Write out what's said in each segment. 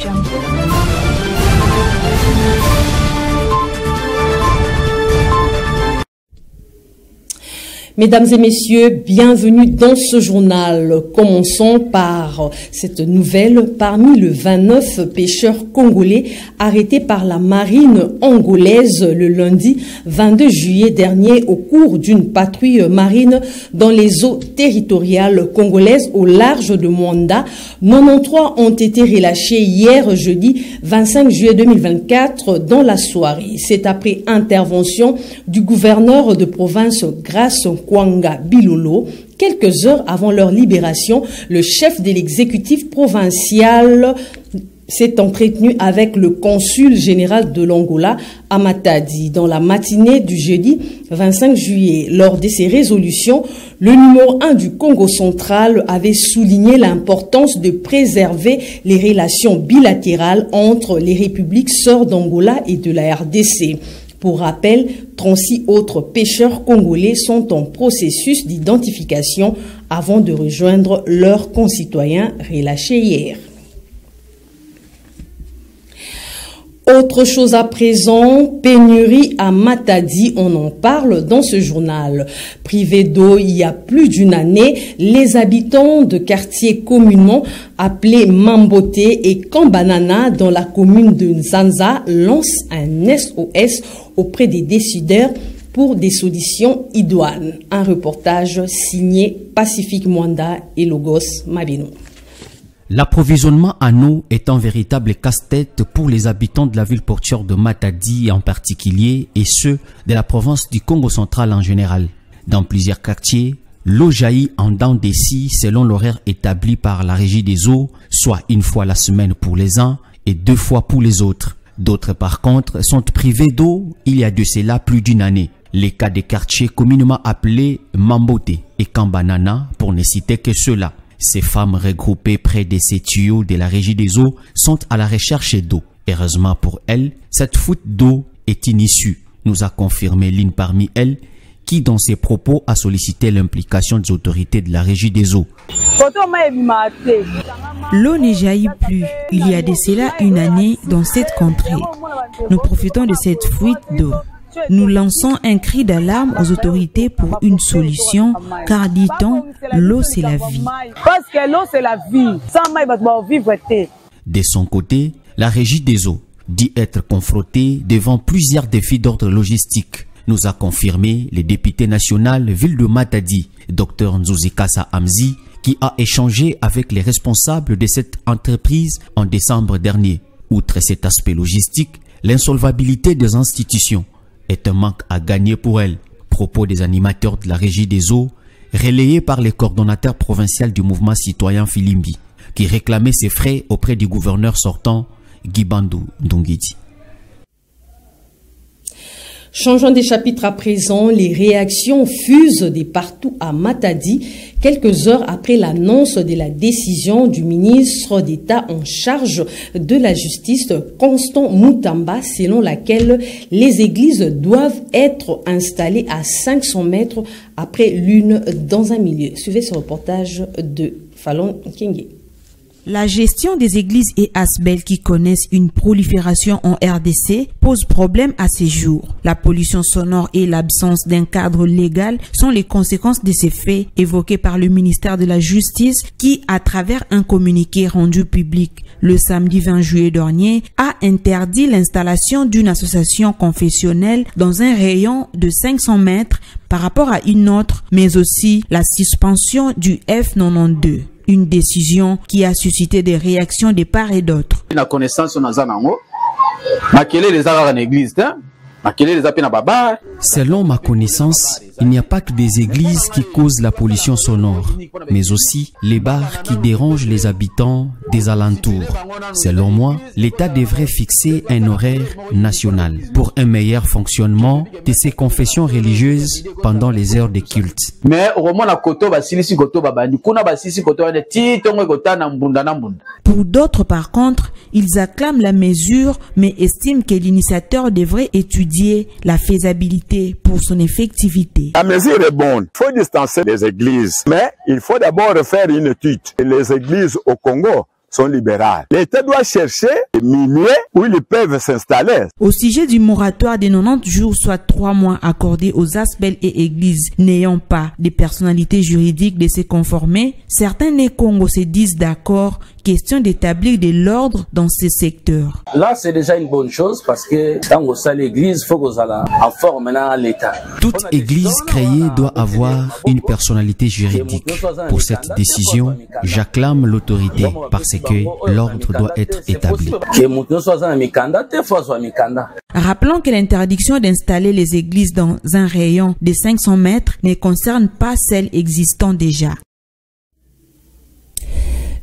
Jump. Mesdames et messieurs, bienvenue dans ce journal. Commençons par cette nouvelle. Parmi les 29 pêcheurs congolais arrêtés par la marine angolaise le lundi 22 juillet dernier au cours d'une patrouille marine dans les eaux territoriales congolaises au large de Mwanda, 93 ont été relâchés hier jeudi 25 juillet 2024 dans la soirée. C'est après intervention du gouverneur de province Grace Kwanga Bilolo. Quelques heures avant leur libération, le chef de l'exécutif provincial s'est entretenu avec le consul général de l'Angola à Matadi dans la matinée du jeudi 25 juillet. Lors de ces résolutions, le numéro 1 du Congo central avait souligné l'importance de préserver les relations bilatérales entre les républiques sœurs d'Angola et de la RDC. Pour rappel, 36 autres pêcheurs congolais sont en processus d'identification avant de rejoindre leurs concitoyens relâchés hier. Autre chose à présent, pénurie à Matadi, on en parle dans ce journal. Privés d'eau il y a plus d'une année, les habitants de quartiers communément appelés Mambote et Kambanana dans la commune de Nzanza lancent un SOS auprès des décideurs pour des solutions idoines. Un reportage signé Pacifique Mwanda et Logos Mabino. L'approvisionnement en eau est un véritable casse-tête pour les habitants de la ville portuaire de Matadi en particulier et ceux de la province du Congo central en général. Dans plusieurs quartiers, l'eau jaillit en dents des scies selon l'horaire établi par la régie des eaux, soit une fois la semaine pour les uns et 2 fois pour les autres. D'autres par contre sont privés d'eau il y a de cela plus d'une année. Les cas des quartiers communément appelés Mambote et Kambanana pour ne citer que ceux-là. Ces femmes regroupées près de ces tuyaux de la régie des eaux sont à la recherche d'eau. Heureusement pour elles, cette fuite d'eau est une issue, nous a confirmé l'une parmi elles, qui dans ses propos a sollicité l'implication des autorités de la régie des eaux. L'eau ne jaillit plus. Il y a de cela une année dans cette contrée. Nous profitons de cette fuite d'eau. Nous lançons un cri d'alarme aux autorités pour une solution, car dit-on, l'eau c'est la vie. De son côté, la régie des eaux dit être confrontée devant plusieurs défis d'ordre logistique. Nous a confirmé le député national ville de Matadi, Dr Nzuzikasa Amzi, qui a échangé avec les responsables de cette entreprise en décembre dernier. Outre cet aspect logistique, l'insolvabilité des institutions est un manque à gagner pour elle. Propos des animateurs de la régie des eaux, relayés par les coordonnateurs provinciaux du mouvement citoyen Filimbi, qui réclamaient ses frais auprès du gouverneur sortant, Guibandou Ndungiti. Changeons des chapitres à présent, les réactions fusent de partout à Matadi, quelques heures après l'annonce de la décision du ministre d'État en charge de la justice, Constant Moutamba, selon laquelle les églises doivent être installées à 500 mètres après l'une dans un milieu. Suivez ce reportage de Fallon Kenge. La gestion des églises et asbels qui connaissent une prolifération en RDC pose problème à ces jours. La pollution sonore et l'absence d'un cadre légal sont les conséquences de ces faits évoqués par le ministère de la Justice qui, à travers un communiqué rendu public le samedi 20 juillet dernier, a interdit l'installation d'une association confessionnelle dans un rayon de 500 mètres par rapport à une autre, mais aussi la suspension du F92. Une décision qui a suscité des réactions de part et d'autre. La connaissance Selon ma connaissance, il n'y a pas que des églises qui causent la pollution sonore, mais aussi les bars qui dérangent les habitants des alentours. Selon moi, l'État devrait fixer un horaire national pour un meilleur fonctionnement de ces confessions religieuses pendant les heures de culte. Pour d'autres, par contre, ils acclament la mesure, mais estiment que l'initiateur devrait étudier la faisabilité pour son effectivité. La mesure est bonne. Il faut distancer les églises. Mais il faut d'abord faire une étude. Les églises au Congo sont libérales. L'État doit chercher des milieux où ils peuvent s'installer. Au sujet du moratoire des 90 jours, soit 3 mois accordés aux ASBEL et églises n'ayant pas de personnalité juridique de se conformer, certains Né-Congo se disent d'accord. Question d'établir de l'ordre dans ce secteur. Là, c'est déjà une bonne chose parce que quand on sait l'église, il faut qu'on en forme maintenant l'État. Toute église créée doit avoir une personnalité juridique. Pour cette décision, j'acclame l'autorité parce que l'ordre doit être établi. Rappelons que l'interdiction d'installer les églises dans un rayon de 500 mètres ne concerne pas celles existant déjà.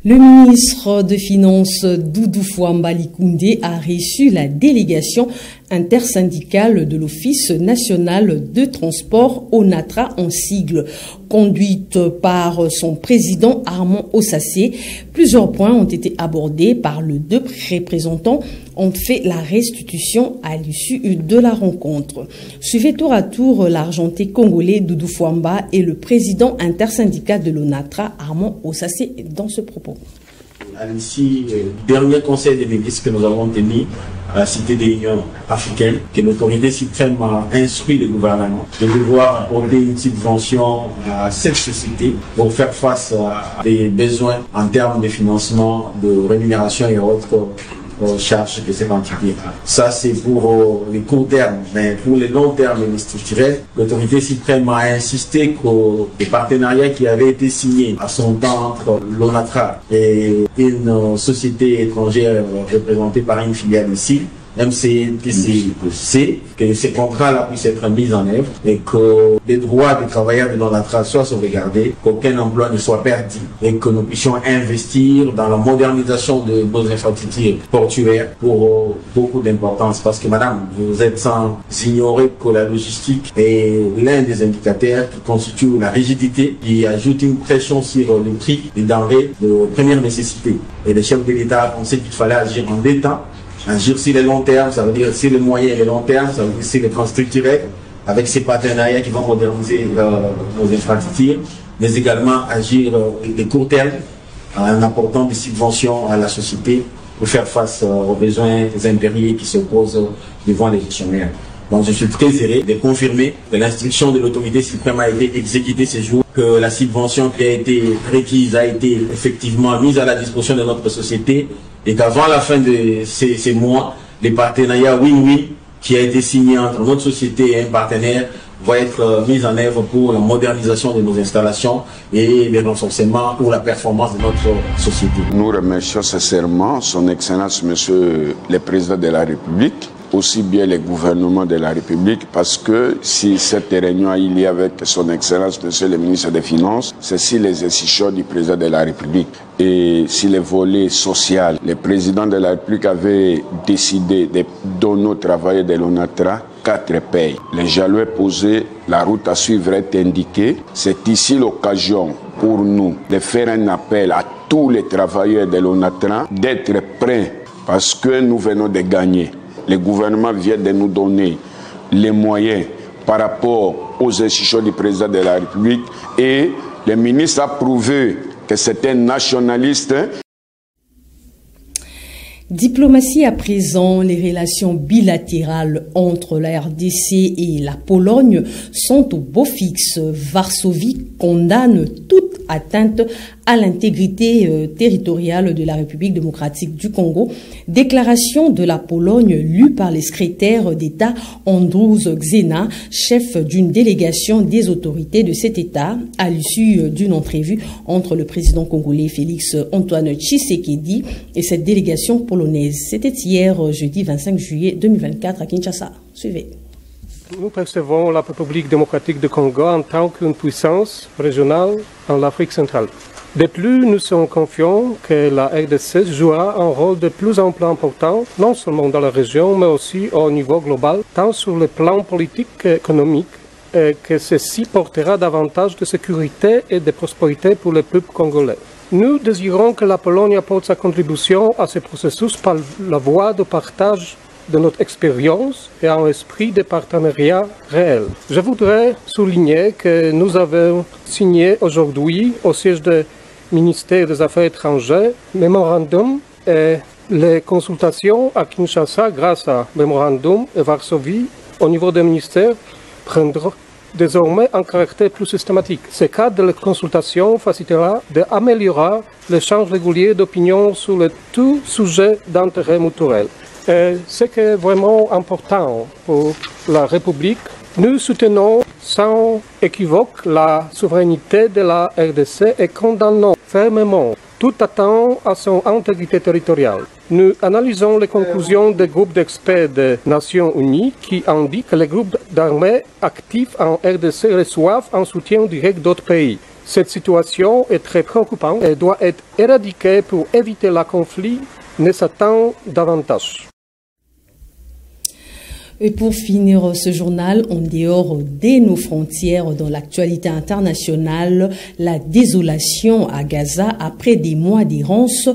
Le ministre des Finances Doudou Fouamba Likoundé a reçu la délégation intersyndicale de l'Office national de transport ONATRA en sigle, conduite par son président Armand Ossassé. Plusieurs points ont été abordés par les deux représentants, ont fait la restitution à l'issue de la rencontre. Suivez tour à tour l'argenté congolais Doudou Fouamba et le président intersyndical de l'ONATRA Armand Ossassé dans ce propos. À l'issue du dernier conseil des ministres que nous avons tenu à la Cité de l'Union africaine, que l'autorité suprême a instruit le gouvernement de devoir accorder une subvention à cette société pour faire face à des besoins en termes de financement, de rémunération et autres charges que cette entité a. Ça, c'est pour les courts termes, mais pour les longs termes et les structurels, l'autorité suprême a insisté que les partenariats qui avaient été signés à son temps entre l'ONATRA et une société étrangère représentée par une filiale ici, MCTC, que ces contrats-là puissent être mis en œuvre et que les droits des travailleurs de l'ONATRA soient sauvegardés, qu'aucun emploi ne soit perdu et que nous puissions investir dans la modernisation de nos infrastructures portuaires pour beaucoup d'importance. Parce que madame, vous êtes sans ignorer que la logistique est l'un des indicateurs qui constitue la rigidité, qui ajoute une pression sur le prix des denrées de première nécessité. Et le chef de l'État a pensé qu'il fallait agir en deux temps. Agir sur les long terme, ça veut dire sur les moyens et les long terme, ça veut dire sur les plans structurels, avec ces partenariats qui vont moderniser nos infrastructures, mais également agir les court terme en apportant des subventions à la société pour faire face aux besoins impérieux qui se posent devant les gestionnaires. Donc je suis très heureux de confirmer que l'instruction de l'autorité suprême a été exécutée ces jours, que la subvention qui a été requise a été effectivement mise à la disposition de notre société et qu'avant la fin de ces mois, les partenariats win-win qui a été signé entre notre société et un partenaire va être mis en œuvre pour la modernisation de nos installations et le renforcement pour la performance de notre société. Nous remercions sincèrement son Excellence Monsieur le Président de la République, aussi bien les gouvernements de la République, parce que si cette réunion il y a avec son Excellence Monsieur le Ministre des Finances, c'est si les institutions du Président de la République. Et si le volet social, le Président de la République avait décidé de donner aux travailleurs de l'ONATRA 4 payes. Les jalons posés, la route à suivre est indiquée. C'est ici l'occasion pour nous de faire un appel à tous les travailleurs de l'ONATRA d'être prêts parce que nous venons de gagner. Le gouvernement vient de nous donner les moyens par rapport aux institutions du Président de la République et le ministre a prouvé que c'est un nationaliste. Diplomatie à présent, les relations bilatérales entre la RDC et la Pologne sont au beau fixe. Varsovie condamne toute atteinte à l'intégrité territoriale de la République démocratique du Congo. Déclaration de la Pologne lue par le secrétaire d'État Andrzej Xena, chef d'une délégation des autorités de cet État, à l'issue d'une entrevue entre le président congolais Félix Antoine Tshisekedi et cette délégation polonaise. C'était hier, jeudi 25 juillet 2024 à Kinshasa. Suivez. Nous percevons la République démocratique du Congo en tant qu'une puissance régionale en Afrique centrale. De plus, nous sommes confiants que la RDC jouera un rôle de plus en plus important, non seulement dans la région, mais aussi au niveau global, tant sur le plan politique qu'économique, et que ceci portera davantage de sécurité et de prospérité pour le peuple congolais. Nous désirons que la Pologne apporte sa contribution à ce processus par la voie de partage de notre expérience et un esprit de partenariat réel. Je voudrais souligner que nous avons signé aujourd'hui au siège de ministère des Affaires étrangères, mémorandum et les consultations à Kinshasa grâce à mémorandum et Varsovie au niveau des ministères prendront désormais un caractère plus systématique. Ce cadre de consultation facilitera d'améliorer l'échange régulier d'opinions sur le tout sujet d'intérêt mutuel. Et ce qui est vraiment important pour la République, nous soutenons sans équivoque la souveraineté de la RDC et condamnons fermement tout atteinte à son intégrité territoriale. Nous analysons les conclusions des groupes d'experts des Nations Unies qui indiquent que les groupes d'armées actifs en RDC reçoivent un soutien direct d'autres pays. Cette situation est très préoccupante et doit être éradiquée pour éviter le conflit ne s'attend davantage. Et pour finir ce journal, en dehors de nos frontières, dans l'actualité internationale, la désolation à Gaza après des mois d'errance,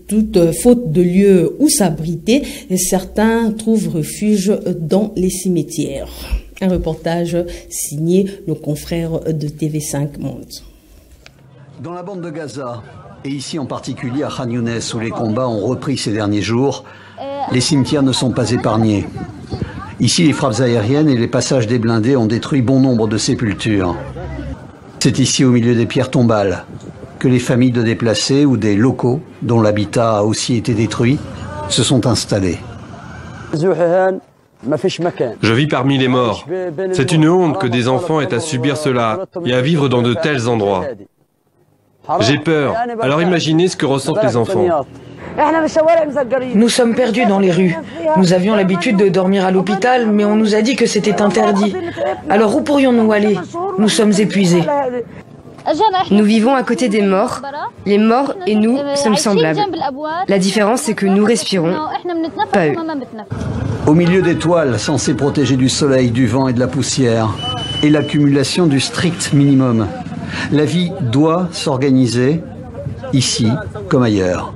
toute faute de lieu où s'abriter, certains trouvent refuge dans les cimetières. Un reportage signé nos confrères de TV5 Monde. Dans la bande de Gaza, et ici en particulier à Khan Younes où les combats ont repris ces derniers jours, les cimetières ne sont pas épargnés. Ici, les frappes aériennes et les passages des blindés ont détruit bon nombre de sépultures. C'est ici, au milieu des pierres tombales, que les familles de déplacés ou des locaux, dont l'habitat a aussi été détruit, se sont installés. Je vis parmi les morts. C'est une honte que des enfants aient à subir cela et à vivre dans de tels endroits. J'ai peur. Alors imaginez ce que ressentent les enfants. Nous sommes perdus dans les rues. Nous avions l'habitude de dormir à l'hôpital, mais on nous a dit que c'était interdit. Alors où pourrions-nous aller? Nous sommes épuisés. Nous vivons à côté des morts. Les morts et nous sommes semblables. La différence, c'est que nous respirons, pas eux. Au milieu des toiles censées protéger du soleil, du vent et de la poussière, et l'accumulation du strict minimum, la vie doit s'organiser, ici comme ailleurs.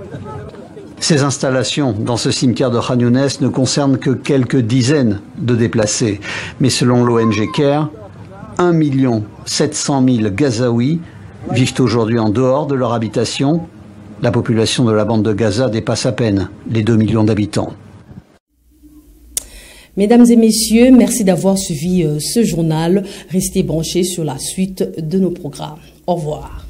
Ces installations dans ce cimetière de Khan Younes ne concernent que quelques dizaines de déplacés. Mais selon l'ONG CARE, 1 700 000 Gazaouis vivent aujourd'hui en dehors de leur habitation. La population de la bande de Gaza dépasse à peine les 2 millions d'habitants. Mesdames et messieurs, merci d'avoir suivi ce journal. Restez branchés sur la suite de nos programmes. Au revoir.